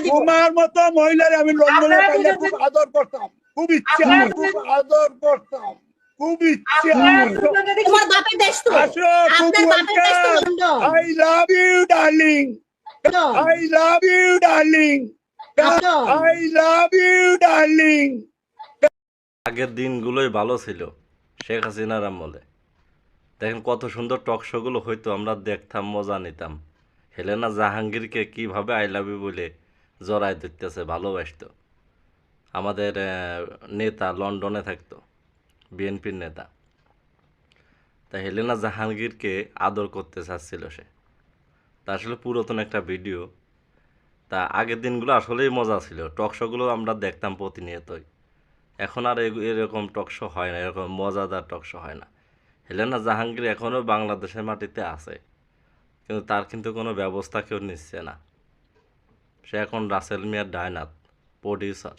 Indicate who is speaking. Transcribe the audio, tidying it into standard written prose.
Speaker 1: তোমার মতো মহিলার আমি লন্ডনে পাইলে খুব আদর করতাম, খুব ইচ্ছা, খুব আদর করতাম, খুব ইচ্ছা।
Speaker 2: তোমার বাপের দেশ তো,
Speaker 1: আসো খুব
Speaker 2: আপনার বাপের দেশ তো
Speaker 1: welcome.
Speaker 2: London.
Speaker 1: I love you darling, I love you darling, I love you darling.
Speaker 3: আগের দিনগুলোই ভালো ছিল শেখ হাসিনার আমলে। দেখেন কত সুন্দর টক শোগুলো হয়তো আমরা দেখতাম, মজা নিতাম। হেলেনা জাহাঙ্গীরকে কিভাবে আই লাভ ইউ বলে জড়ায় ধরতেছে, ভালোবাসতো। আমাদের নেতা লন্ডনে থাকতো, বিএনপির নেতা। তা হেলেনা জাহাঙ্গীরকে আদর করতে চাচ্ছিল সে। তা আসলে পুরাতন একটা ভিডিও। তা আগের দিনগুলো আসলেই মজা ছিল, টক শোগুলো আমরা দেখতাম প্রতিনিয়তই। এখন আর এরকম টক শো হয় না, এরকম মজাদার টক শো হয় না। হেলেনা জাহাঙ্গীর এখনও বাংলাদেশের মাটিতে আছে, কিন্তু তার কিন্তু কোনো ব্যবস্থা কেউ নিচ্ছে না। সে এখন রাসেল মিয়ার ডায়নাথ, প্রডিউসার।